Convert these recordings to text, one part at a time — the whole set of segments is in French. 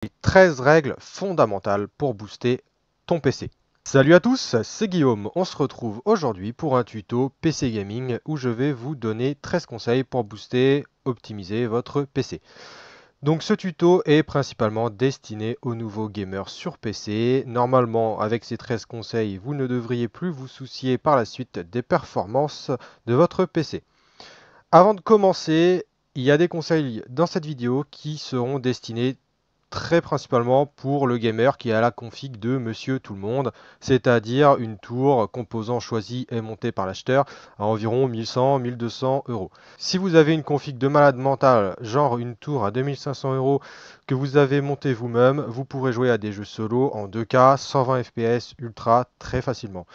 Les 13 règles fondamentales pour booster ton PC. Salut à tous, c'est Guillaume. On se retrouve aujourd'hui pour un tuto PC Gaming où je vais vous donner 13 conseils pour booster, optimiser votre PC. Donc ce tuto est principalement destiné aux nouveaux gamers sur PC. Normalement, avec ces 13 conseils, vous ne devriez plus vous soucier par la suite des performances de votre PC. Avant de commencer, il y a des conseils dans cette vidéo qui seront destinés très principalement pour le gamer qui a la config de Monsieur Tout le Monde, c'est-à-dire une tour composant choisie et montée par l'acheteur à environ 1100-1200 euros. Si vous avez une config de malade mental, genre une tour à 2500 euros que vous avez montée vous-même, vous pourrez jouer à des jeux solo en 2K, 120 fps ultra très facilement.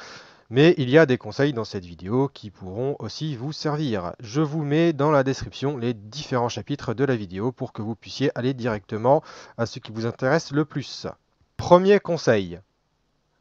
Mais il y a des conseils dans cette vidéo qui pourront aussi vous servir. Je vous mets dans la description les différents chapitres de la vidéo pour que vous puissiez aller directement à ce qui vous intéresse le plus. Premier conseil,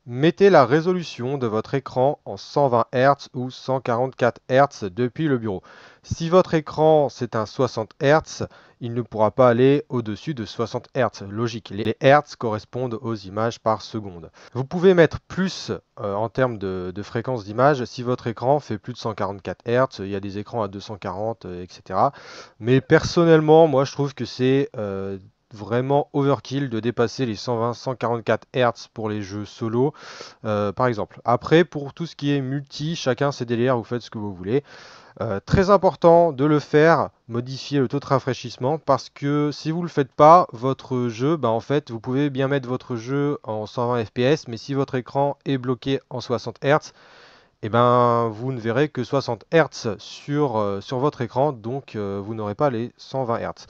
mettez la résolution de votre écran en 120 Hz ou 144 Hz depuis le bureau. Si votre écran c'est un 60 Hz, il ne pourra pas aller au-dessus de 60 Hz. Logique, les Hz correspondent aux images par seconde. Vous pouvez mettre plus en termes de fréquence d'image si votre écran fait plus de 144 Hz. Il y a des écrans à 240, etc. Mais personnellement, moi je trouve que c'est vraiment overkill de dépasser les 120-144 Hz pour les jeux solo, par exemple. Après, pour tout ce qui est multi, chacun ses délires, vous faites ce que vous voulez. Très important de le faire, modifier le taux de rafraîchissement, parce que si vous ne le faites pas, votre jeu, en fait, vous pouvez bien mettre votre jeu en 120 fps, mais si votre écran est bloqué en 60 Hz, vous ne verrez que 60 Hz sur votre écran, donc vous n'aurez pas les 120 Hz.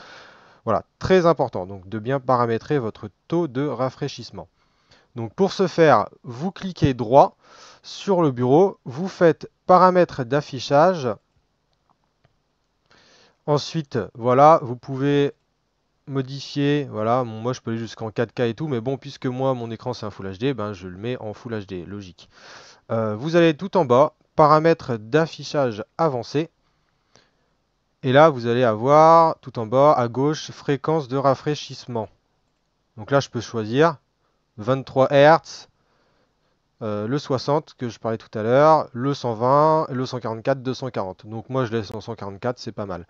Voilà, très important donc de bien paramétrer votre taux de rafraîchissement. Donc pour ce faire, vous cliquez droit sur le bureau, vous faites paramètres d'affichage. Ensuite, voilà, vous pouvez modifier, voilà, moi je peux aller jusqu'en 4K et tout, mais bon, puisque moi mon écran c'est un Full HD, je le mets en Full HD, logique. Vous allez tout en bas, paramètres d'affichage avancé. Et là, vous allez avoir tout en bas à gauche fréquence de rafraîchissement. Donc là, je peux choisir 23 Hz, le 60 que je parlais tout à l'heure, le 120, le 144, 240. Donc moi, je laisse en 144, c'est pas mal.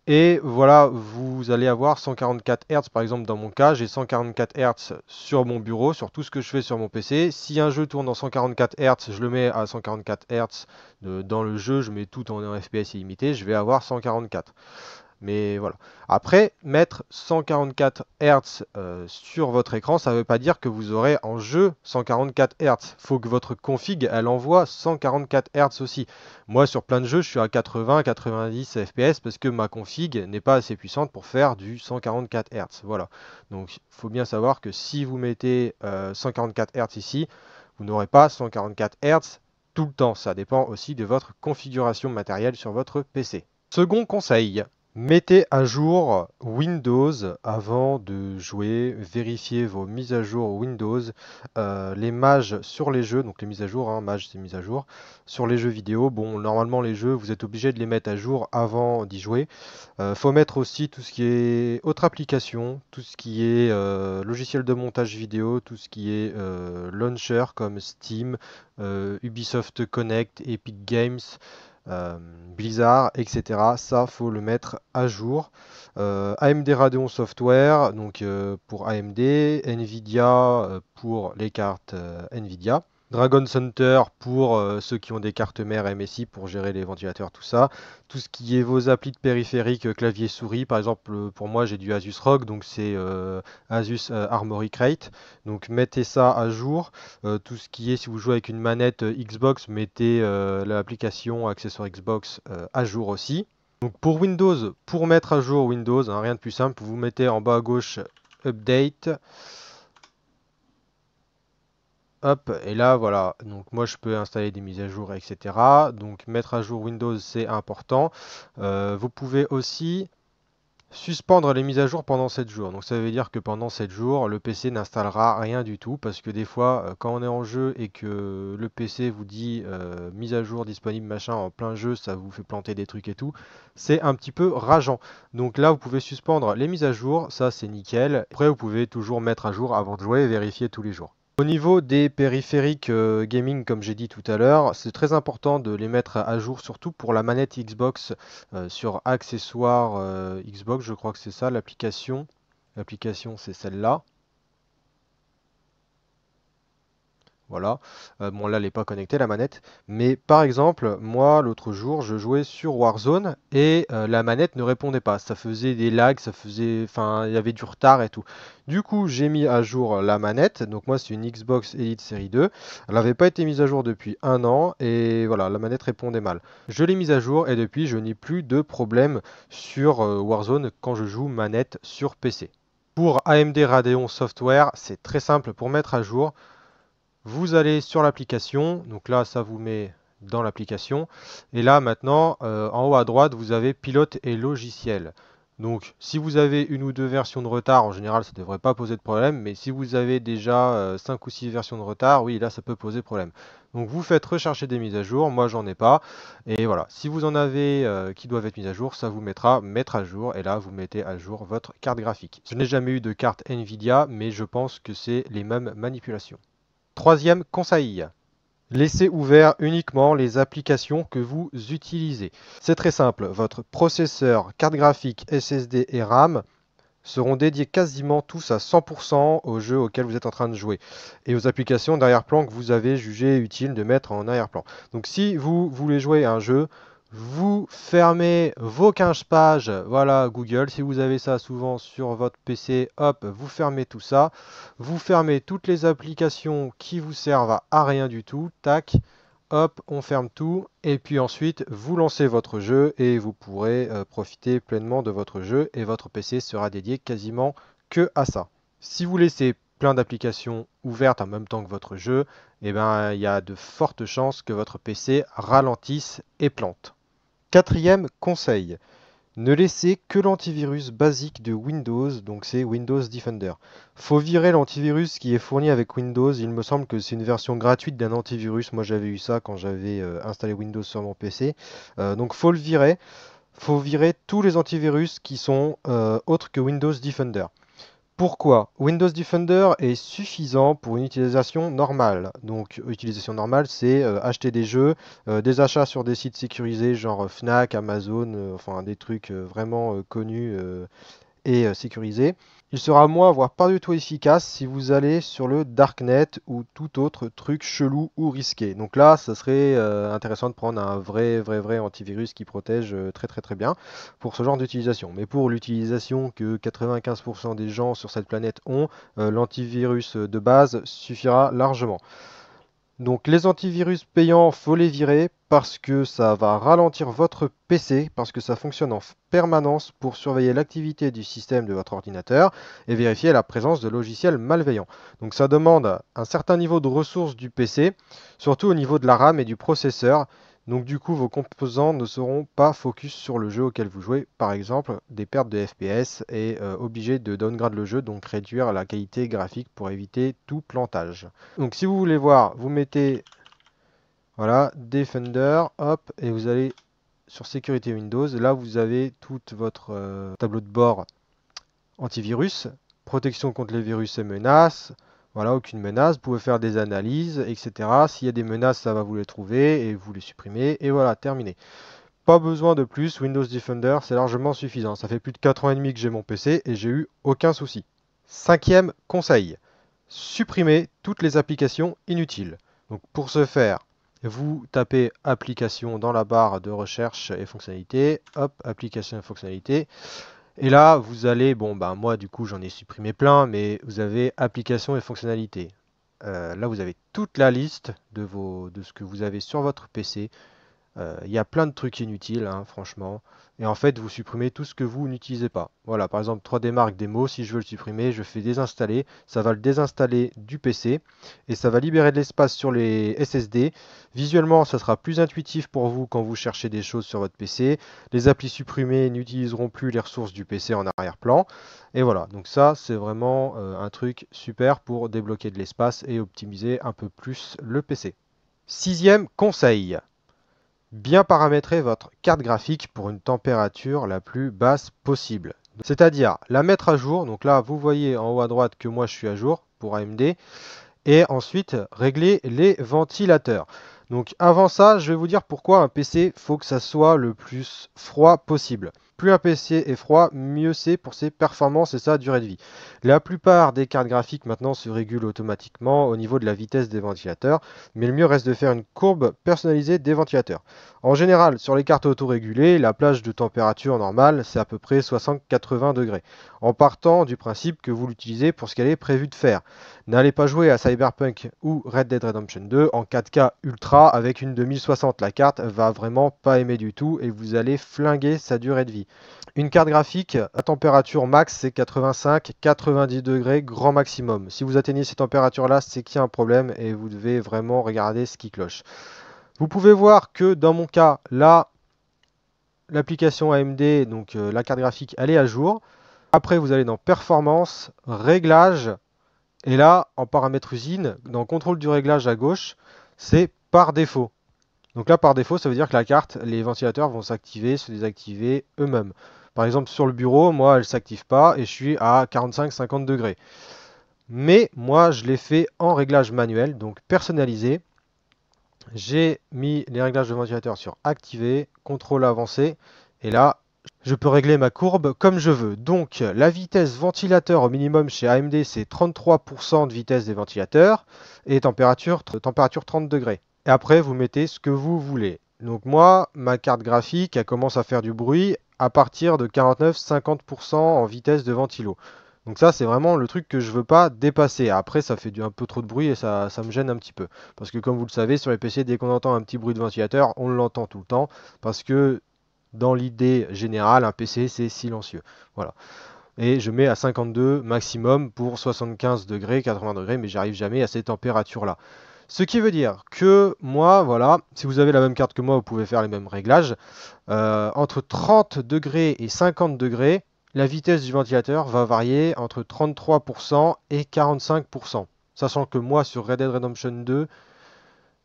Et voilà, vous allez avoir 144 Hz, par exemple, dans mon cas, j'ai 144 Hz sur mon bureau, sur tout ce que je fais sur mon PC. Si un jeu tourne en 144 Hz, je le mets à 144 Hz dans le jeu, je mets tout en FPS illimité, je vais avoir 144. Mais voilà. Après, mettre 144 Hz sur votre écran, ça ne veut pas dire que vous aurez en jeu 144 Hz. Il faut que votre config, elle envoie 144 Hz aussi. Moi, sur plein de jeux, je suis à 80-90 FPS parce que ma config n'est pas assez puissante pour faire du 144 Hz. Voilà. Donc, il faut bien savoir que si vous mettez 144 Hz ici, vous n'aurez pas 144 Hz tout le temps. Ça dépend aussi de votre configuration matérielle sur votre PC. Second conseil, mettez à jour Windows avant de jouer, vérifiez vos mises à jour Windows, les mages sur les jeux, donc les mises à jour, hein, mages c'est mise à jour, sur les jeux vidéo, bon normalement les jeux vous êtes obligé de les mettre à jour avant d'y jouer. Faut mettre aussi tout ce qui est autre application, tout ce qui est logiciel de montage vidéo, tout ce qui est launcher comme Steam, Ubisoft Connect, Epic Games, Blizzard, etc. Ça, faut le mettre à jour. AMD Radeon Software, donc pour AMD, Nvidia pour les cartes Nvidia. Dragon Center pour ceux qui ont des cartes mères MSI pour gérer les ventilateurs, tout ça. Tout ce qui est vos applis de périphériques, clavier souris, par exemple, pour moi j'ai du Asus ROG, donc c'est Asus Armoury Crate. Donc mettez ça à jour. Tout ce qui est, si vous jouez avec une manette Xbox, mettez l'application accessoire Xbox à jour aussi. Donc pour Windows, pour mettre à jour Windows, hein, rien de plus simple, vous mettez en bas à gauche Update. Hop, et là voilà, donc moi je peux installer des mises à jour, etc. Donc mettre à jour Windows c'est important. Vous pouvez aussi Suspendre les mises à jour pendant 7 jours. Donc ça veut dire que pendant 7 jours, le PC n'installera rien du tout parce que des fois, quand on est en jeu et que le PC vous dit mise à jour disponible machin en plein jeu, ça vous fait planter des trucs et tout, c'est un petit peu rageant. Donc là, vous pouvez suspendre les mises à jour, ça c'est nickel. Après, vous pouvez toujours mettre à jour avant de jouer et vérifier tous les jours. Au niveau des périphériques gaming, comme j'ai dit tout à l'heure, c'est très important de les mettre à jour, surtout pour la manette Xbox sur accessoires Xbox, je crois que c'est ça l'application. L'application, c'est celle-là. Voilà. Bon, là, elle n'est pas connectée, la manette. Mais par exemple, moi, l'autre jour, je jouais sur Warzone et la manette ne répondait pas. Ça faisait des lags, ça faisait. Enfin, il y avait du retard et tout. Du coup, j'ai mis à jour la manette. Donc, moi, c'est une Xbox Elite série 2. Elle n'avait pas été mise à jour depuis un an et voilà, la manette répondait mal. Je l'ai mise à jour et depuis, je n'ai plus de problème sur Warzone quand je joue manette sur PC. Pour AMD Radeon Software, c'est très simple pour mettre à jour. Vous allez sur l'application, donc là ça vous met dans l'application, et là maintenant en haut à droite vous avez pilote et logiciel. Donc si vous avez une ou deux versions de retard, en général ça ne devrait pas poser de problème, mais si vous avez déjà 5 ou 6 versions de retard, oui là ça peut poser problème. Donc vous faites rechercher des mises à jour, moi j'en ai pas, et voilà, si vous en avez qui doivent être mises à jour, ça vous mettra mettre à jour, et là vous mettez à jour votre carte graphique. Je n'ai jamais eu de carte Nvidia, mais je pense que c'est les mêmes manipulations. Troisième conseil, laissez ouvert uniquement les applications que vous utilisez. C'est très simple, votre processeur, carte graphique, SSD et RAM seront dédiés quasiment tous à 100% aux jeux auxquels vous êtes en train de jouer et aux applications d'arrière-plan que vous avez jugé utile de mettre en arrière-plan. Donc si vous voulez jouer à un jeu, vous fermez vos 15 pages, voilà Google, si vous avez ça souvent sur votre PC, hop, vous fermez tout ça, vous fermez toutes les applications qui vous servent à rien du tout, tac, hop, on ferme tout, et puis ensuite vous lancez votre jeu et vous pourrez profiter pleinement de votre jeu et votre PC sera dédié quasiment que à ça. Si vous laissez plein d'applications ouvertes en même temps que votre jeu, eh ben, il y a de fortes chances que votre PC ralentisse et plante. Quatrième conseil, ne laissez que l'antivirus basique de Windows, donc c'est Windows Defender. Faut virer l'antivirus qui est fourni avec Windows, il me semble que c'est une version gratuite d'un antivirus, moi j'avais eu ça quand j'avais installé Windows sur mon PC. Donc faut le virer, faut virer tous les antivirus qui sont autres que Windows Defender. Pourquoi? Windows Defender est suffisant pour une utilisation normale. Donc, utilisation normale, c'est acheter des jeux, des achats sur des sites sécurisés, genre Fnac, Amazon, enfin des trucs vraiment connus et sécurisé. Il sera moins, voire pas du tout efficace si vous allez sur le Darknet ou tout autre truc chelou ou risqué. Donc là, ça serait intéressant de prendre un vrai antivirus qui protège très bien pour ce genre d'utilisation. Mais pour l'utilisation que 95% des gens sur cette planète ont, l'antivirus de base suffira largement. Donc les antivirus payants, faut les virer parce que ça va ralentir votre PC, parce que ça fonctionne en permanence pour surveiller l'activité du système de votre ordinateur et vérifier la présence de logiciels malveillants. Donc ça demande un certain niveau de ressources du PC, surtout au niveau de la RAM et du processeur. Donc du coup, vos composants ne seront pas focus sur le jeu auquel vous jouez, par exemple des pertes de FPS et obligé de downgrade le jeu, donc réduire la qualité graphique pour éviter tout plantage. Donc si vous voulez voir, vous mettez voilà Defender, hop, et vous allez sur sécurité Windows. Là, vous avez tout votre tableau de bord antivirus, protection contre les virus et menaces. Voilà, aucune menace. Vous pouvez faire des analyses, etc. S'il y a des menaces, ça va vous les trouver et vous les supprimez. Et voilà, terminé. Pas besoin de plus. Windows Defender, c'est largement suffisant. Ça fait plus de 4 ans et demi que j'ai mon PC et j'ai eu aucun souci. Cinquième conseil, supprimer toutes les applications inutiles. Donc pour ce faire, vous tapez application dans la barre de recherche et fonctionnalités, hop, application et fonctionnalités. Et là, vous allez, bon, ben moi du coup j'en ai supprimé plein, mais vous avez applications et fonctionnalités. Là, vous avez toute la liste de ce que vous avez sur votre PC. Il y a plein de trucs inutiles, hein, franchement. Et en fait, vous supprimez tout ce que vous n'utilisez pas. Voilà, par exemple, 3D Mark démo, si je veux le supprimer, je fais désinstaller. Ça va le désinstaller du PC et ça va libérer de l'espace sur les SSD. Visuellement, ça sera plus intuitif pour vous quand vous cherchez des choses sur votre PC. Les applis supprimées n'utiliseront plus les ressources du PC en arrière-plan. Et voilà, donc ça, c'est vraiment un truc super pour débloquer de l'espace et optimiser un peu plus le PC. Sixième conseil. Bien paramétrer votre carte graphique pour une température la plus basse possible. C'est-à-dire la mettre à jour. Donc là, vous voyez en haut à droite que moi je suis à jour pour AMD. Et ensuite, régler les ventilateurs. Donc avant ça, je vais vous dire pourquoi un PC, faut que ça soit le plus froid possible. Plus un PC est froid, mieux c'est pour ses performances et sa durée de vie. La plupart des cartes graphiques maintenant se régulent automatiquement au niveau de la vitesse des ventilateurs, mais le mieux reste de faire une courbe personnalisée des ventilateurs. En général, sur les cartes autorégulées, la plage de température normale, c'est à peu près 60-80 degrés, en partant du principe que vous l'utilisez pour ce qu'elle est prévue de faire. N'allez pas jouer à Cyberpunk ou Red Dead Redemption 2 en 4K ultra avec une 2060. La carte va vraiment pas aimer du tout et vous allez flinguer sa durée de vie. Une carte graphique à température max, c'est 85-90 degrés grand maximum. Si vous atteignez ces températures-là, c'est qu'il y a un problème et vous devez vraiment regarder ce qui cloche. Vous pouvez voir que dans mon cas, là, l'application AMD, donc la carte graphique, elle est à jour. Après, vous allez dans Performance, Réglages. Et là, en paramètres usine, dans contrôle du réglage à gauche, c'est par défaut. Donc là, par défaut, ça veut dire que la carte, les ventilateurs vont s'activer, se désactiver eux-mêmes. Par exemple, sur le bureau, moi, elle ne s'active pas et je suis à 45-50 degrés. Mais moi, je l'ai fait en réglage manuel, donc personnalisé. J'ai mis les réglages de ventilateur sur activer, contrôle avancé. Et là, je peux régler ma courbe comme je veux. Donc la vitesse ventilateur au minimum chez AMD, c'est 33% de vitesse des ventilateurs et température 30 degrés. Et après, vous mettez ce que vous voulez. Donc moi, ma carte graphique, elle commence à faire du bruit à partir de 49-50% en vitesse de ventilo. Donc ça, c'est vraiment le truc que je veux pas dépasser. Après, ça fait un peu trop de bruit et ça me gêne un petit peu. Parce que comme vous le savez, sur les PC, dès qu'on entend un petit bruit de ventilateur, on l'entend tout le temps. Parce que dans l'idée générale, un PC, c'est silencieux. Voilà. Et je mets à 52 maximum pour 75 degrés, 80 degrés, mais j'arrive jamais à ces températures-là. Ce qui veut dire que moi, voilà, si vous avez la même carte que moi, vous pouvez faire les mêmes réglages. Entre 30 degrés et 50 degrés, la vitesse du ventilateur va varier entre 33% et 45%. Sachant que moi, sur Red Dead Redemption 2,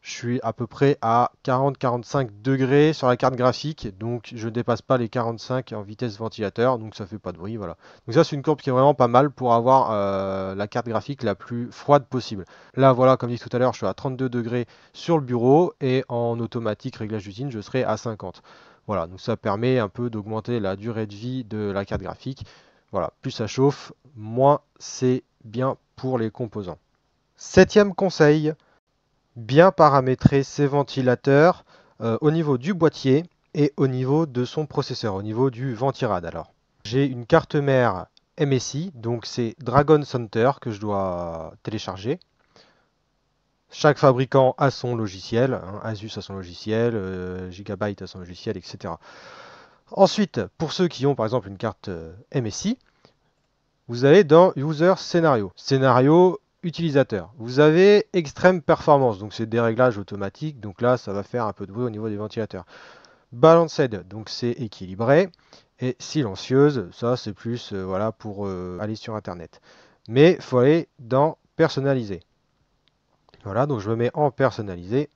je suis à peu près à 40-45 degrés sur la carte graphique, donc je ne dépasse pas les 45 en vitesse ventilateur, donc ça fait pas de bruit, voilà. Donc ça c'est une courbe qui est vraiment pas mal pour avoir la carte graphique la plus froide possible. Là voilà, comme dit tout à l'heure, je suis à 32 degrés sur le bureau et en automatique réglage d'usine, je serai à 50. Voilà, donc ça permet un peu d'augmenter la durée de vie de la carte graphique. Voilà, plus ça chauffe, moins c'est bien pour les composants. Septième conseil, bien paramétrer ses ventilateurs au niveau du boîtier et au niveau de son processeur, au niveau du ventirad. Alors, j'ai une carte mère MSI, donc c'est Dragon Center que je dois télécharger. Chaque fabricant a son logiciel, hein, Asus a son logiciel, Gigabyte a son logiciel, etc. Ensuite, pour ceux qui ont par exemple une carte MSI, vous allez dans User Scénario. Scénario utilisateur. Vous avez extrême performance, donc c'est des réglages automatiques, donc là ça va faire un peu de bruit au niveau des ventilateurs. Balanced, donc c'est équilibré, et silencieuse, ça c'est plus voilà pour aller sur internet. Mais il faut aller dans personnaliser. Voilà, donc je me mets en personnalisé,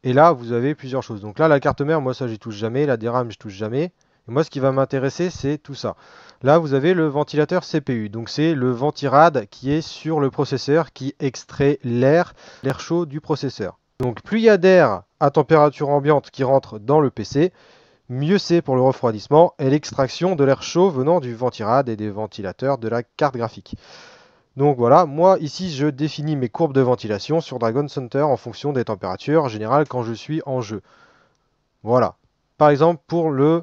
et là vous avez plusieurs choses. Donc là la carte mère, moi ça j'y touche jamais, la DRAM je touche jamais. Et moi ce qui va m'intéresser c'est tout ça. Là vous avez le ventilateur CPU, donc c'est le ventirad qui est sur le processeur qui extrait l'air chaud du processeur. Donc plus il y a d'air à température ambiante qui rentre dans le PC, mieux c'est pour le refroidissement et l'extraction de l'air chaud venant du ventirad et des ventilateurs de la carte graphique. Donc voilà, moi ici je définis mes courbes de ventilation sur Dragon Center en fonction des températures générales quand je suis en jeu. Voilà. Par exemple pour le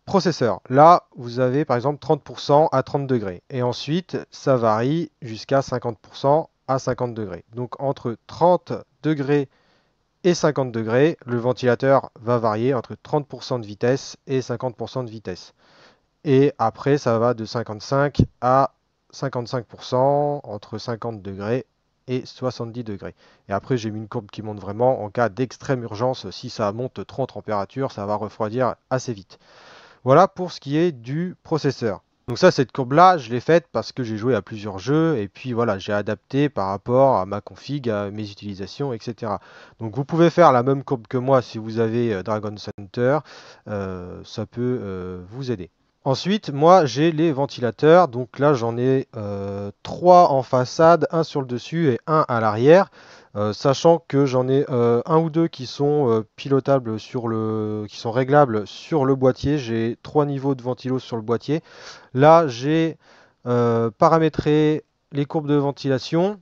processeur, là vous avez par exemple 30% à 30 degrés. Et ensuite ça varie jusqu'à 50% à 50 degrés. Donc entre 30 degrés et 50 degrés, le ventilateur va varier entre 30% de vitesse et 50% de vitesse. Et après, ça va de 55 à 55% entre 50 degrés et 70 degrés. Et après, j'ai mis une courbe qui monte vraiment en cas d'extrême urgence. Si ça monte trop en température, ça va refroidir assez vite. Voilà pour ce qui est du processeur. Donc ça, cette courbe-là, je l'ai faite parce que j'ai joué à plusieurs jeux et puis voilà, j'ai adapté par rapport à ma config, à mes utilisations, etc. Donc vous pouvez faire la même courbe que moi si vous avez Dragon Center, ça peut vous aider. Ensuite, moi j'ai les ventilateurs, donc là j'en ai 3 en façade, un sur le dessus et un à l'arrière. Sachant que j'en ai un ou deux qui sont pilotables qui sont réglables sur le boîtier. J'ai 3 niveaux de ventilo sur le boîtier. Là, j'ai paramétré les courbes de ventilation.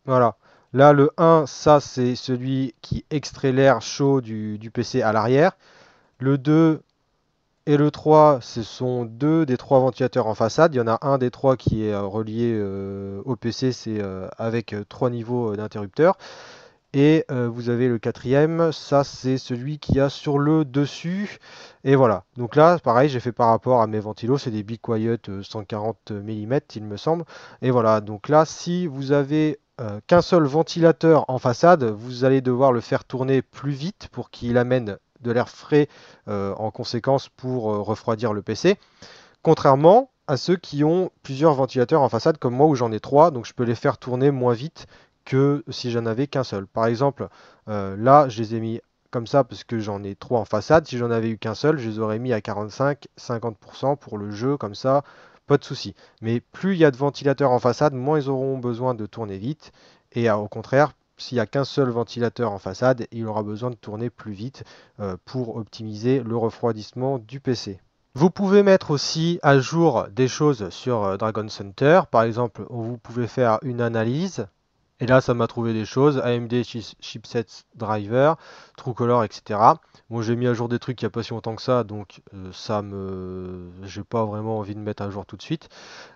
Voilà. Là, le 1, ça c'est celui qui extrait l'air chaud du PC à l'arrière. Le 2 et le 3, ce sont deux des trois ventilateurs en façade. Il y en a un des trois qui est relié au PC, c'est avec 3 niveaux d'interrupteurs. Et vous avez le quatrième, ça c'est celui qui a sur le dessus. Et voilà. Donc là, pareil, j'ai fait par rapport à mes ventilos, c'est des Be Quiet 140 mm, il me semble. Et voilà. Donc là, si vous avez qu'un seul ventilateur en façade, vous allez devoir le faire tourner plus vite pour qu'il amène de l'air frais en conséquence pour refroidir le PC. Contrairement à ceux qui ont plusieurs ventilateurs en façade, comme moi où j'en ai 3, donc je peux les faire tourner moins vite que si j'en avais qu'un seul. Par exemple, là, je les ai mis comme ça parce que j'en ai 3 en façade. Si j'en avais eu qu'un seul, je les aurais mis à 45-50% pour le jeu, comme ça, pas de souci. Mais plus il y a de ventilateurs en façade, moins ils auront besoin de tourner vite. Et au contraire, s'il n'y a qu'un seul ventilateur en façade, il aura besoin de tourner plus vite pour optimiser le refroidissement du PC. Vous pouvez mettre aussi à jour des choses sur Dragon Center. Par exemple, vous pouvez faire une analyse. Et là, ça m'a trouvé des choses. AMD Chipset Driver, TrueColor, etc. Bon, j'ai mis à jour des trucs il n'y a pas si longtemps que ça, donc j'ai pas vraiment envie de mettre à jour tout de suite.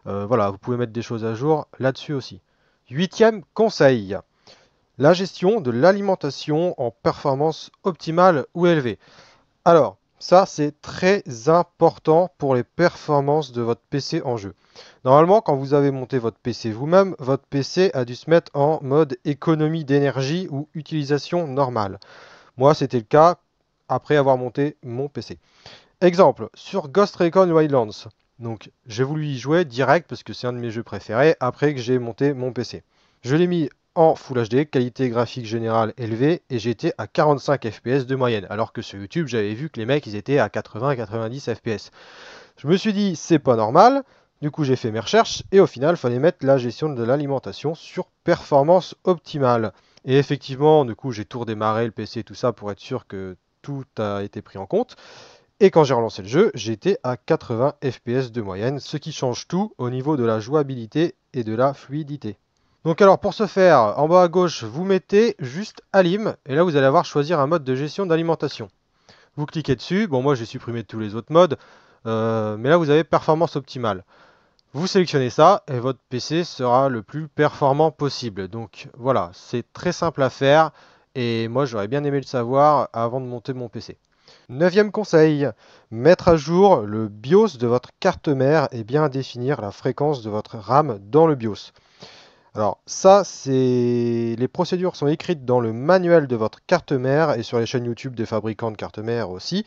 Voilà, vous pouvez mettre des choses à jour là-dessus aussi. Huitième conseil, la gestion de l'alimentation en performance optimale ou élevée. Alors, ça, c'est très important pour les performances de votre PC en jeu. Normalement, quand vous avez monté votre PC vous-même, votre PC a dû se mettre en mode économie d'énergie ou utilisation normale. Moi, c'était le cas après avoir monté mon PC. Exemple, sur Ghost Recon Wildlands. Donc, j'ai voulu y jouer direct parce que c'est un de mes jeux préférés après que j'ai monté mon PC. Je l'ai mis en Full HD, qualité graphique générale élevée, et j'étais à 45 FPS de moyenne. Alors que sur YouTube, j'avais vu que les mecs, ils étaient à 80-90 FPS. Je me suis dit, c'est pas normal. Du coup, j'ai fait mes recherches, et au final, il fallait mettre la gestion de l'alimentation sur performance optimale. Et effectivement, du coup, j'ai tout redémarré, le PC, tout ça, pour être sûr que tout a été pris en compte. Et quand j'ai relancé le jeu, j'étais à 80 FPS de moyenne, ce qui change tout au niveau de la jouabilité et de la fluidité. Donc alors pour ce faire, en bas à gauche, vous mettez juste Alim, et là vous allez avoir choisir un mode de gestion d'alimentation. Vous cliquez dessus, bon moi j'ai supprimé tous les autres modes, mais là vous avez performance optimale. Vous sélectionnez ça et votre PC sera le plus performant possible. Donc voilà, c'est très simple à faire et moi j'aurais bien aimé le savoir avant de monter mon PC. Neuvième conseil, mettre à jour le BIOS de votre carte mère et bien définir la fréquence de votre RAM dans le BIOS. Alors ça, les procédures sont écrites dans le manuel de votre carte mère et sur les chaînes YouTube des fabricants de cartes mères aussi.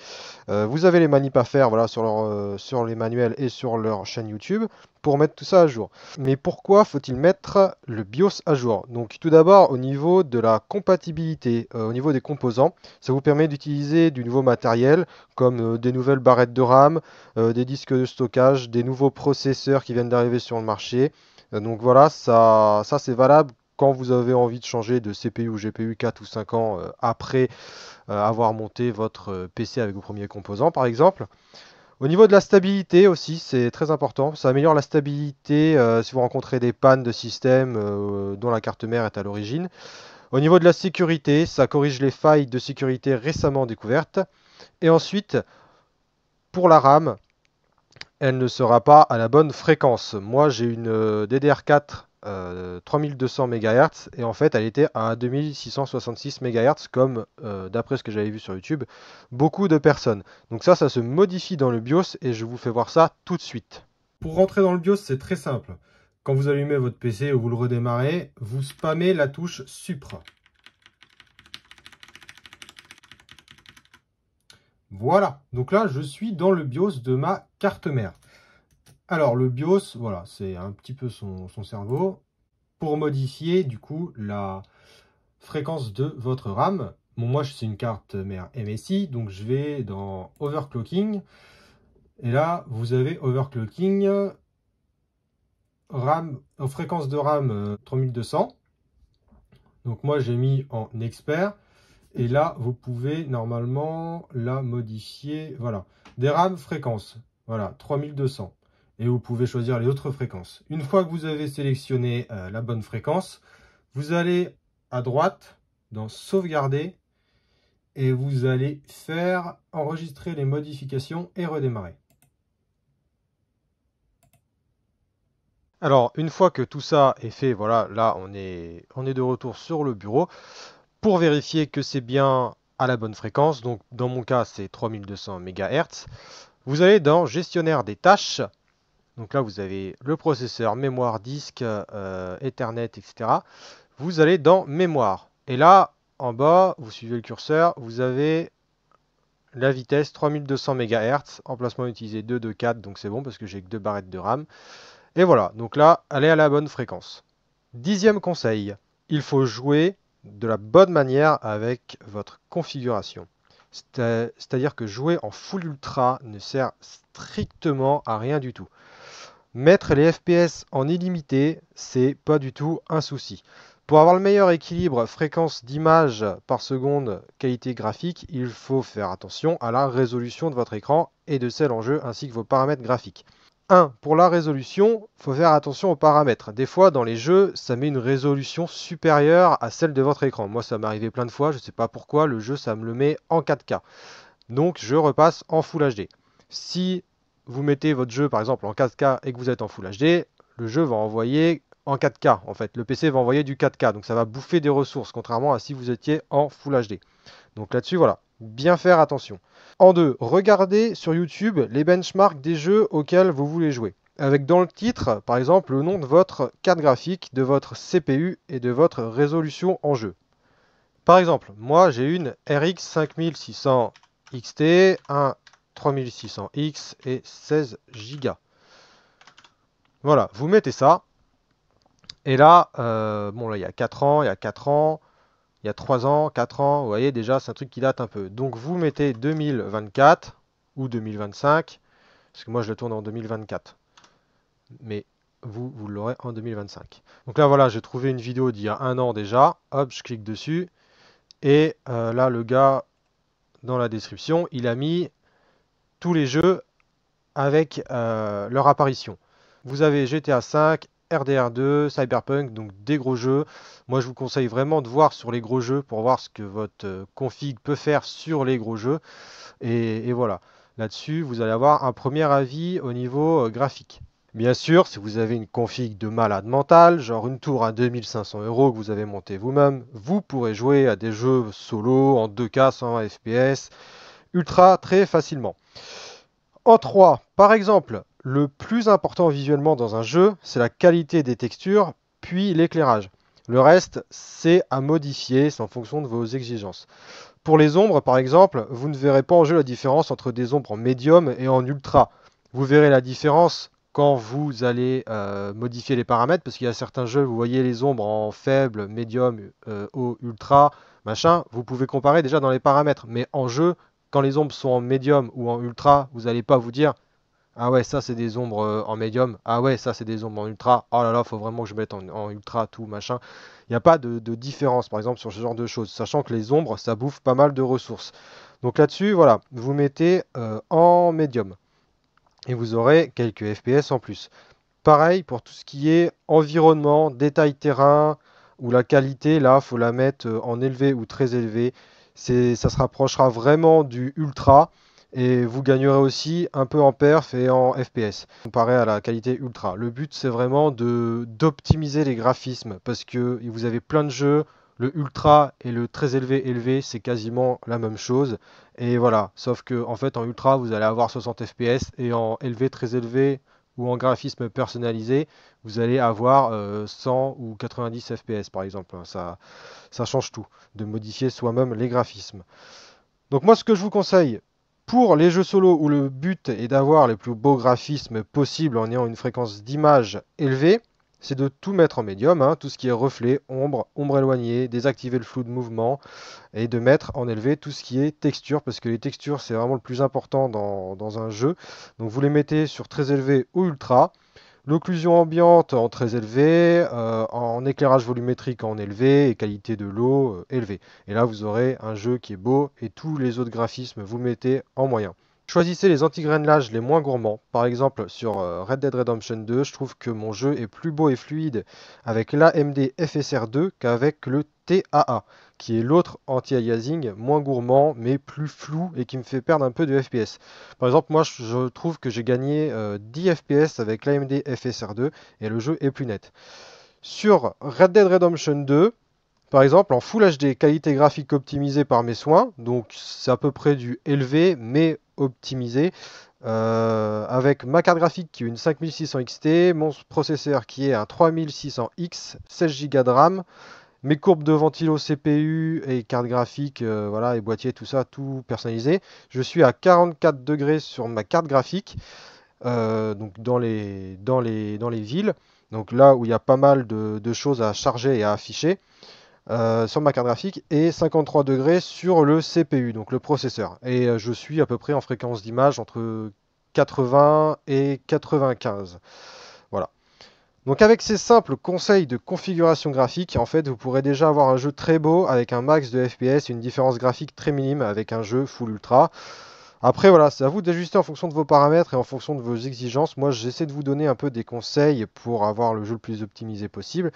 Vous avez les manips à faire voilà, sur les manuels et sur leur chaîne YouTube pour mettre tout ça à jour. Mais pourquoi faut-il mettre le BIOS à jour? Donc tout d'abord au niveau de la compatibilité, au niveau des composants, ça vous permet d'utiliser du nouveau matériel comme des nouvelles barrettes de RAM, des disques de stockage, des nouveaux processeurs qui viennent d'arriver sur le marché. Donc voilà, ça c'est valable quand vous avez envie de changer de CPU ou GPU 4 ou 5 ans après avoir monté votre PC avec vos premiers composants par exemple. Au niveau de la stabilité aussi, c'est très important. Ça améliore la stabilité si vous rencontrez des pannes de système dont la carte mère est à l'origine. Au niveau de la sécurité, ça corrige les failles de sécurité récemment découvertes. Et ensuite, pour la RAM, elle ne sera pas à la bonne fréquence. Moi, j'ai une DDR4 3200 MHz et en fait elle était à 2666 MHz comme d'après ce que j'avais vu sur YouTube, beaucoup de personnes. Donc ça se modifie dans le BIOS et je vous fais voir ça tout de suite. Pour rentrer dans le BIOS, c'est très simple. Quand vous allumez votre PC ou vous le redémarrez, vous spammez la touche Supra. Voilà, donc là je suis dans le BIOS de ma carte mère. Alors le BIOS, voilà, c'est un petit peu son cerveau pour modifier du coup la fréquence de votre RAM. Bon, moi c'est une carte mère MSI, donc je vais dans Overclocking. Et là vous avez Overclocking, RAM, fréquence de RAM 3200. Donc moi j'ai mis en expert. Et là, vous pouvez normalement la modifier. Voilà, des RAM fréquences. Voilà, 3200. Et vous pouvez choisir les autres fréquences. Une fois que vous avez sélectionné la bonne fréquence, vous allez à droite dans Sauvegarder. Et vous allez faire enregistrer les modifications et redémarrer. Alors, une fois que tout ça est fait, voilà, là on est de retour sur le bureau. Pour vérifier que c'est bien à la bonne fréquence, donc dans mon cas c'est 3200 MHz, vous allez dans Gestionnaire des tâches. Donc là vous avez le processeur, mémoire, disque, Ethernet, etc. Vous allez dans Mémoire. Et là, en bas, vous suivez le curseur, vous avez la vitesse 3200 MHz, emplacement utilisé 2 de 4, donc c'est bon parce que j'ai que 2 barrettes de RAM. Et voilà, donc là, elle est à la bonne fréquence. Dixième conseil, il faut jouer de la bonne manière avec votre configuration. C'est-à-dire que jouer en full ultra ne sert strictement à rien du tout. Mettre les FPS en illimité, c'est pas du tout un souci. Pour avoir le meilleur équilibre fréquence d'image par seconde, qualité graphique, il faut faire attention à la résolution de votre écran et de celle en jeu ainsi que vos paramètres graphiques. 1. Pour la résolution, il faut faire attention aux paramètres. Des fois, dans les jeux, ça met une résolution supérieure à celle de votre écran. Moi, ça m'est arrivé plein de fois, je ne sais pas pourquoi, le jeu, ça me le met en 4K. Donc, je repasse en Full HD. Si vous mettez votre jeu, par exemple, en 4K et que vous êtes en Full HD, le jeu va envoyer en 4K, en fait. Le PC va envoyer du 4K, donc ça va bouffer des ressources, contrairement à si vous étiez en Full HD. Donc là-dessus, voilà, bien faire attention. En 2, regardez sur YouTube les benchmarks des jeux auxquels vous voulez jouer. Avec dans le titre, par exemple, le nom de votre carte graphique, de votre CPU et de votre résolution en jeu. Par exemple, moi j'ai une RX 5600 XT, un 3600X et 16 Go. Voilà, vous mettez ça. Et là, bon là il y a 4 ans, il y a 4 ans, il y a 3 ans, 4 ans, vous voyez déjà c'est un truc qui date un peu. Donc vous mettez 2024 ou 2025, parce que moi je le tourne en 2024. Mais vous l'aurez en 2025. Donc là voilà, j'ai trouvé une vidéo d'il y a un an déjà. Hop, je clique dessus. Et là le gars, dans la description, il a mis tous les jeux avec leur apparition. Vous avez GTA 5, RDR2, Cyberpunk, donc des gros jeux. Moi, je vous conseille vraiment de voir sur les gros jeux pour voir ce que votre config peut faire sur les gros jeux. Et voilà, là-dessus, vous allez avoir un premier avis au niveau graphique. Bien sûr, si vous avez une config de malade mental, genre une tour à 2500 € que vous avez montée vous-même, vous pourrez jouer à des jeux solo en 2K 120 FPS ultra très facilement. En 3, par exemple, le plus important visuellement dans un jeu, c'est la qualité des textures, puis l'éclairage. Le reste, c'est à modifier, c'est en fonction de vos exigences. Pour les ombres, par exemple, vous ne verrez pas en jeu la différence entre des ombres en médium et en ultra. Vous verrez la différence quand vous allez modifier les paramètres, parce qu'il y a certains jeux, vous voyez les ombres en faible, médium, haut, ultra, machin. Vous pouvez comparer déjà dans les paramètres, mais en jeu, quand les ombres sont en médium ou en ultra, vous n'allez pas vous dire ah ouais, ça c'est des ombres en médium, ah ouais, ça c'est des ombres en ultra, oh là là, faut vraiment que je mette en ultra, tout machin. Il n'y a pas de différence par exemple sur ce genre de choses, sachant que les ombres ça bouffe pas mal de ressources. Donc là-dessus, voilà, vous mettez en médium et vous aurez quelques FPS en plus. Pareil pour tout ce qui est environnement, détail terrain ou la qualité, là, faut la mettre en élevé ou très élevé. Ça se rapprochera vraiment du ultra. et vous gagnerez aussi un peu en perf et en FPS comparé à la qualité ultra. Le but c'est vraiment de d'optimiser les graphismes parce que vous avez plein de jeux, le ultra et le très élevé c'est quasiment la même chose et voilà, sauf que en fait en ultra vous allez avoir 60 FPS et en élevé très élevé ou en graphisme personnalisé, vous allez avoir 100 ou 90 FPS par exemple. Ça change tout de modifier soi-même les graphismes. Donc moi, ce que je vous conseille pour les jeux solo où le but est d'avoir les plus beaux graphismes possibles en ayant une fréquence d'image élevée, c'est de tout mettre en médium, hein, tout ce qui est reflet, ombre, ombre éloignée, désactiver le flou de mouvement et de mettre en élevé tout ce qui est texture parce que les textures c'est vraiment le plus important dans un jeu. Donc vous les mettez sur très élevé ou ultra. L'occlusion ambiante en très élevé, en éclairage volumétrique en élevé et qualité de l'eau élevée. Et là, vous aurez un jeu qui est beau et tous les autres graphismes, vous le mettez en moyen. Choisissez les anti-grainages les moins gourmands. Par exemple, sur Red Dead Redemption 2, je trouve que mon jeu est plus beau et fluide avec l'AMD FSR 2 qu'avec le TAA, qui est l'autre anti-aliasing moins gourmand mais plus flou et qui me fait perdre un peu de FPS. Par exemple, moi je trouve que j'ai gagné 10 FPS avec l'AMD FSR 2 et le jeu est plus net. Sur Red Dead Redemption 2, par exemple, en Full HD, qualité graphique optimisée par mes soins, donc c'est à peu près du élevé mais optimisé, avec ma carte graphique qui est une 5600 XT, mon processeur qui est un 3600X, 16 Go de RAM, mes courbes de ventilo CPU et carte graphique, voilà, et boîtier, tout ça, tout personnalisé. Je suis à 44 degrés sur ma carte graphique, donc dans les villes, donc là où il y a pas mal de choses à charger et à afficher sur ma carte graphique et 53 degrés sur le CPU, donc le processeur. Et je suis à peu près en fréquence d'image entre 80 et 95. Voilà. Donc avec ces simples conseils de configuration graphique, en fait, vous pourrez déjà avoir un jeu très beau avec un max de FPS et une différence graphique très minime avec un jeu full ultra. Après, voilà, c'est à vous d'ajuster en fonction de vos paramètres et en fonction de vos exigences. Moi, j'essaie de vous donner un peu des conseils pour avoir le jeu le plus optimisé possible.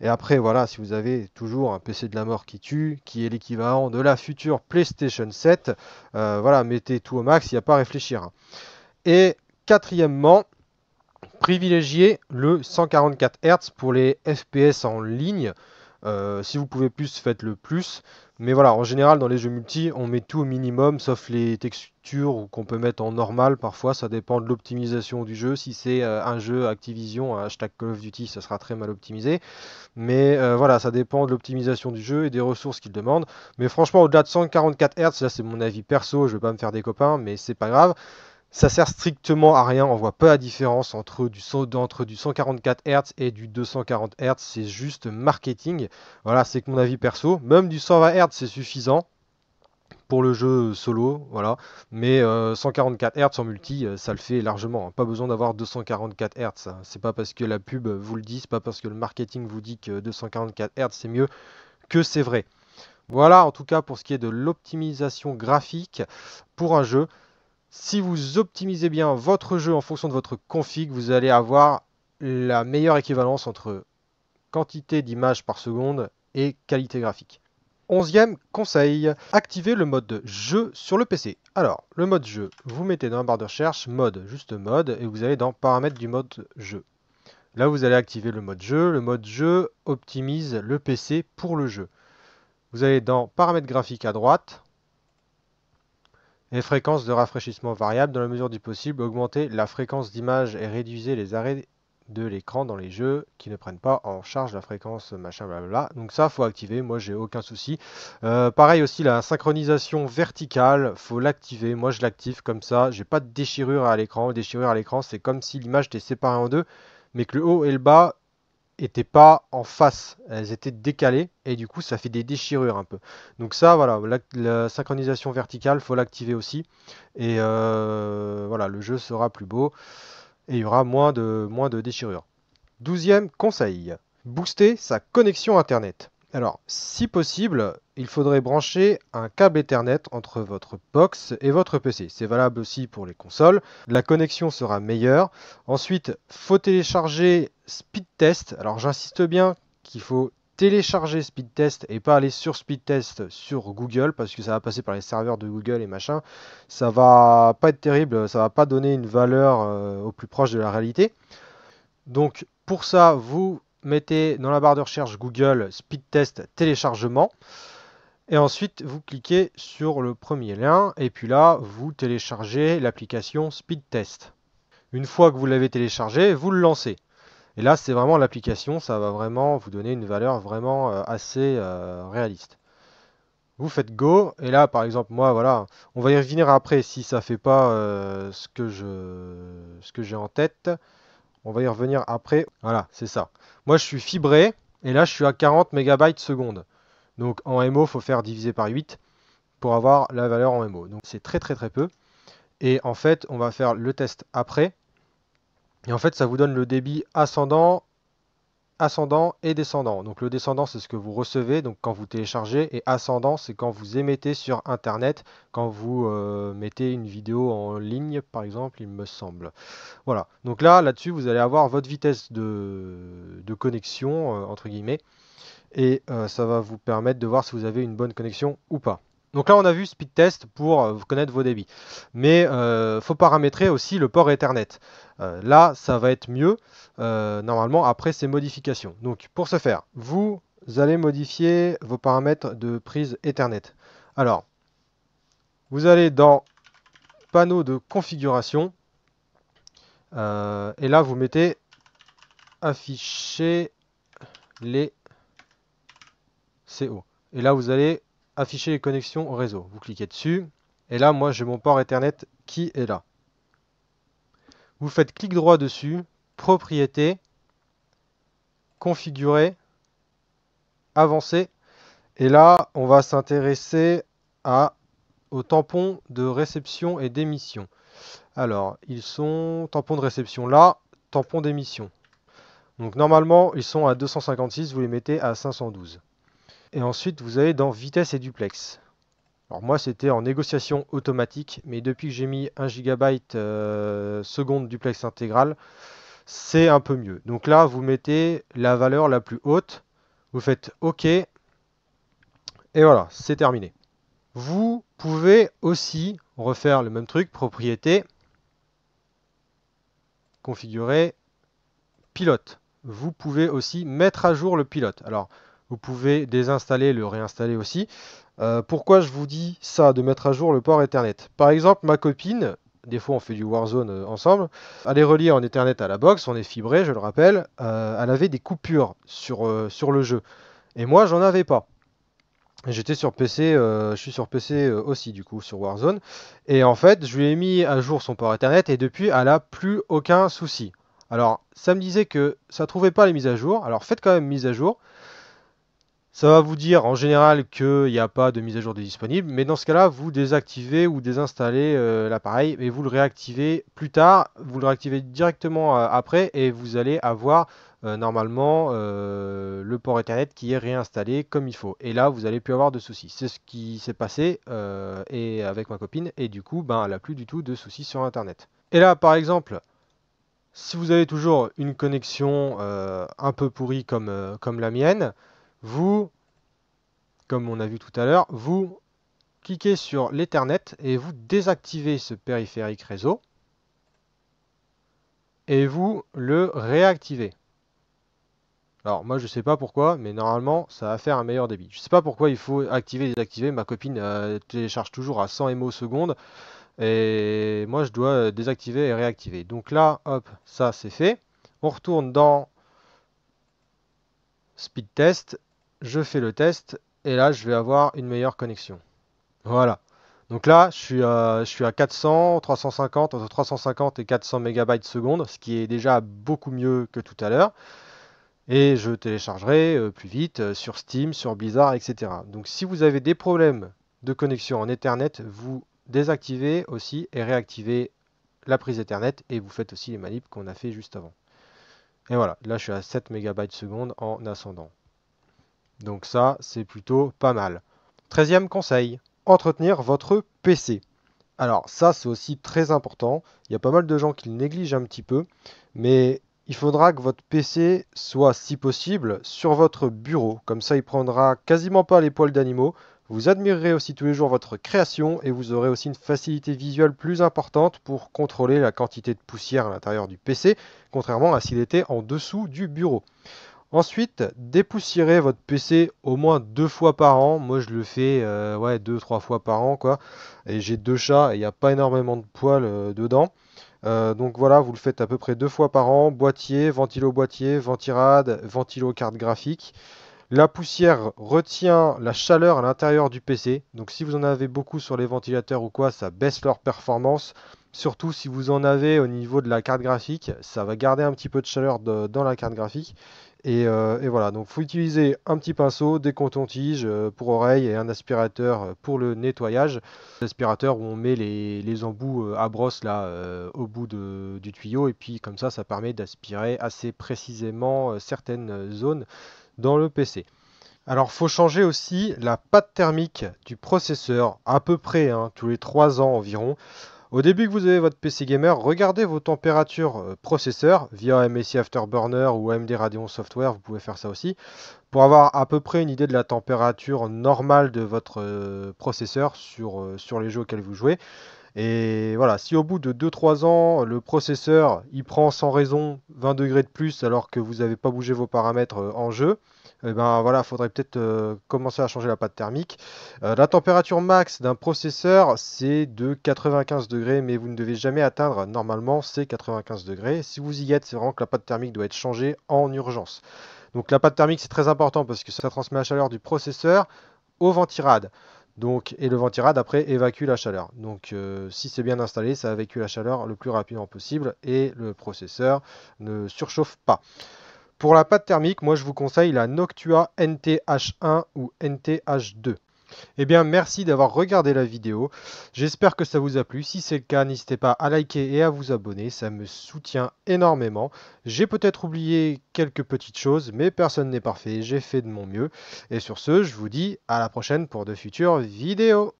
Et après, voilà, si vous avez toujours un PC de la mort qui tue, qui est l'équivalent de la future PlayStation 7, voilà, mettez tout au max, il n'y a pas à réfléchir, hein. Et quatrièmement, privilégiez le 144 Hz pour les FPS en ligne. Si vous pouvez plus, faites-le plus. Mais voilà, en général, dans les jeux multi, on met tout au minimum, sauf les textures qu'on peut mettre en normal. Parfois, ça dépend de l'optimisation du jeu. Si c'est un jeu Activision, un hashtag Call of Duty, ça sera très mal optimisé. Mais voilà, ça dépend de l'optimisation du jeu et des ressources qu'il demande. Mais franchement, au-delà de 144 Hz, là c'est mon avis perso, je vais pas me faire des copains, mais c'est pas grave. Ça sert strictement à rien, on voit pas la différence entre du 144 Hz et du 240 Hz, c'est juste marketing. Voilà, c'est que mon avis perso. Même du 120 Hz, c'est suffisant pour le jeu solo, voilà. Mais 144 Hz en multi, ça le fait largement, hein. Pas besoin d'avoir 244 Hz, hein. C'est pas parce que la pub vous le dit, c'est pas parce que le marketing vous dit que 244 Hz c'est mieux que c'est vrai. Voilà, en tout cas pour ce qui est de l'optimisation graphique pour un jeu. Si vous optimisez bien votre jeu en fonction de votre config, vous allez avoir la meilleure équivalence entre quantité d'images par seconde et qualité graphique. Onzième conseil, activez le mode jeu sur le PC. Alors, le mode jeu, vous mettez dans la barre de recherche mode, juste mode, et vous allez dans paramètres du mode jeu. Là, vous allez activer le mode jeu. Le mode jeu optimise le PC pour le jeu. Vous allez dans paramètres graphiques à droite, et fréquence de rafraîchissement variable. Dans la mesure du possible, augmentez la fréquence d'image et réduisez les arrêts de l'écran dans les jeux qui ne prennent pas en charge la fréquence machin blablabla. Donc ça, faut activer. Moi, j'ai aucun souci. Pareil aussi, la synchronisation verticale, faut l'activer. Moi, je l'active comme ça. J'ai pas de déchirure à l'écran. Déchirure à l'écran, c'est comme si l'image était séparée en deux, mais que le haut et le bas étaient pas en face, elles étaient décalées et du coup ça fait des déchirures un peu. Donc ça voilà, la synchronisation verticale, faut l'activer aussi et voilà, le jeu sera plus beau et il y aura moins de déchirures. Douzième conseil, booster sa connexion Internet. Alors, si possible, il faudrait brancher un câble Ethernet entre votre box et votre PC. C'est valable aussi pour les consoles. La connexion sera meilleure. Ensuite, faut télécharger Speed Test. Alors, j'insiste bien qu'il faut télécharger Speedtest et pas aller sur Speedtest sur Google parce que ça va passer par les serveurs de Google et machin. Ça va pas être terrible, ça va pas donner une valeur au plus proche de la réalité. Donc pour ça, vous mettez dans la barre de recherche Google Speedtest téléchargement. Et ensuite, vous cliquez sur le premier lien et puis là, vous téléchargez l'application Speedtest. Une fois que vous l'avez téléchargé, vous le lancez. Et là, c'est vraiment l'application, ça va vraiment vous donner une valeur vraiment assez réaliste. Vous faites Go, et là, par exemple, moi, voilà, on va y revenir après si ça fait pas ce que j'ai en tête. On va y revenir après. Voilà, c'est ça. Moi, je suis fibré, et là, je suis à 40 mégabytes seconde. Donc, en MO, il faut faire diviser par 8 pour avoir la valeur en MO. Donc, c'est très, très, très peu. Et en fait, on va faire le test après. Et en fait, ça vous donne le débit ascendant et descendant. Donc le descendant, c'est ce que vous recevez, donc quand vous téléchargez, et ascendant, c'est quand vous émettez sur Internet, quand vous mettez une vidéo en ligne, par exemple, il me semble. Voilà. Donc là-dessus, vous allez avoir votre vitesse de connexion, entre guillemets, et ça va vous permettre de voir si vous avez une bonne connexion ou pas. Donc là, on a vu speed test pour connaître vos débits. Mais faut paramétrer aussi le port Ethernet. Là, ça va être mieux normalement après ces modifications. Donc pour ce faire, vous allez modifier vos paramètres de prise Ethernet. Alors, vous allez dans panneau de configuration et là, vous mettez afficher les CO. Et là, vous allez afficher les connexions au réseau. Vous cliquez dessus. Et là, moi, j'ai mon port Ethernet qui est là. Vous faites clic droit dessus, propriétés, configurer, avancer. Et là, on va s'intéresser aux tampons de réception et d'émission. Alors, ils sont tampons de réception là, tampons d'émission. Donc normalement, ils sont à 256, vous les mettez à 512. Et ensuite, vous allez dans vitesse et duplex. Alors moi, c'était en négociation automatique, mais depuis que j'ai mis 1 GB seconde duplex intégral, c'est un peu mieux. Donc là, vous mettez la valeur la plus haute, vous faites OK, et voilà, c'est terminé. Vous pouvez aussi refaire le même truc, propriété, configurer, pilote. Vous pouvez aussi mettre à jour le pilote. Alors, vous pouvez désinstaller, le réinstaller aussi. Pourquoi je vous dis ça, de mettre à jour le port Ethernet? Par exemple, ma copine, des fois on fait du Warzone ensemble, elle est reliée en Ethernet à la box, on est fibré, je le rappelle, elle avait des coupures sur le jeu. Et moi, j'en avais pas. J'étais sur PC, je suis sur PC aussi du coup sur Warzone. Et en fait, je lui ai mis à jour son port Ethernet et depuis, elle a plus aucun souci. Alors, ça me disait que ça trouvait pas les mises à jour. Alors, faites quand même mise à jour. Ça va vous dire en général qu'il n'y a pas de mise à jour de disponible, mais dans ce cas-là, vous désactivez ou désinstallez l'appareil et vous le réactivez plus tard. Vous le réactivez directement après et vous allez avoir normalement le port Ethernet qui est réinstallé comme il faut. Et là, vous n'allez plus avoir de soucis. C'est ce qui s'est passé et avec ma copine et du coup, ben, elle n'a plus du tout de soucis sur Internet. Et là, par exemple, si vous avez toujours une connexion un peu pourrie comme la mienne, vous, comme on a vu tout à l'heure, vous cliquez sur l'Ethernet et vous désactivez ce périphérique réseau et vous le réactivez. Alors moi je sais pas pourquoi, mais normalement ça va faire un meilleur débit. Je sais pas pourquoi il faut activer et désactiver. Ma copine télécharge toujours à 100 MO seconde et moi je dois désactiver et réactiver. Donc là, hop, ça c'est fait. On retourne dans Speed Test, je fais le test et là je vais avoir une meilleure connexion. Voilà. Donc là je suis à 400, 350, entre 350 et 400 mégabytes seconde, ce qui est déjà beaucoup mieux que tout à l'heure. Et je téléchargerai plus vite sur Steam, sur Blizzard, etc. Donc si vous avez des problèmes de connexion en Ethernet, vous désactivez aussi et réactivez la prise Ethernet et vous faites aussi les manips qu'on a fait juste avant. Et voilà, là je suis à 7 mégabytes seconde en ascendant. Donc ça, c'est plutôt pas mal. 13e conseil, entretenir votre PC. Alors ça, c'est aussi très important. Il y a pas mal de gens qui le négligent un petit peu, mais il faudra que votre PC soit, si possible, sur votre bureau. Comme ça, il prendra quasiment pas les poils d'animaux. Vous admirerez aussi tous les jours votre création et vous aurez aussi une facilité visuelle plus importante pour contrôler la quantité de poussière à l'intérieur du PC, contrairement à s'il était en dessous du bureau. Ensuite, dépoussiérez votre PC au moins 2 fois par an. Moi, je le fais ouais, 2, 3 fois par an, quoi. Et j'ai 2 chats et il n'y a pas énormément de poils dedans. Donc voilà, vous le faites à peu près 2 fois par an. Boîtier, ventirad, ventilo carte graphique. La poussière retient la chaleur à l'intérieur du PC. Donc si vous en avez beaucoup sur les ventilateurs ou quoi, ça baisse leur performance. Surtout si vous en avez au niveau de la carte graphique, ça va garder un petit peu de chaleur dans la carte graphique. Et voilà, donc il faut utiliser un petit pinceau, des cotons-tiges pour oreilles et un aspirateur pour le nettoyage. L'aspirateur où on met les embouts à brosse là au bout du tuyau et puis comme ça permet d'aspirer assez précisément certaines zones dans le PC. Alors, faut changer aussi la pâte thermique du processeur, à peu près tous les 3 ans environ. Au début que vous avez votre PC gamer, regardez vos températures processeur via MSI Afterburner ou AMD Radeon Software, vous pouvez faire ça aussi, pour avoir à peu près une idée de la température normale de votre processeur sur les jeux auxquels vous jouez. Et voilà, si au bout de 2 3 ans, le processeur il prend sans raison 20 degrés de plus alors que vous n'avez pas bougé vos paramètres en jeu, eh ben voilà, faudrait peut-être commencer à changer la pâte thermique. La température max d'un processeur, c'est de 95 degrés, mais vous ne devez jamais atteindre normalement ces 95 degrés. Si vous y êtes, c'est vraiment que la pâte thermique doit être changée en urgence. Donc la pâte thermique, c'est très important parce que ça transmet la chaleur du processeur au ventirad. Donc, et le ventirad après évacue la chaleur. Donc si c'est bien installé, ça évacue la chaleur le plus rapidement possible et le processeur ne surchauffe pas. Pour la pâte thermique, moi je vous conseille la Noctua NTH1 ou NTH2. Eh bien, merci d'avoir regardé la vidéo. J'espère que ça vous a plu. Si c'est le cas, n'hésitez pas à liker et à vous abonner. Ça me soutient énormément. J'ai peut-être oublié quelques petites choses, mais personne n'est parfait. J'ai fait de mon mieux. Et sur ce, je vous dis à la prochaine pour de futures vidéos.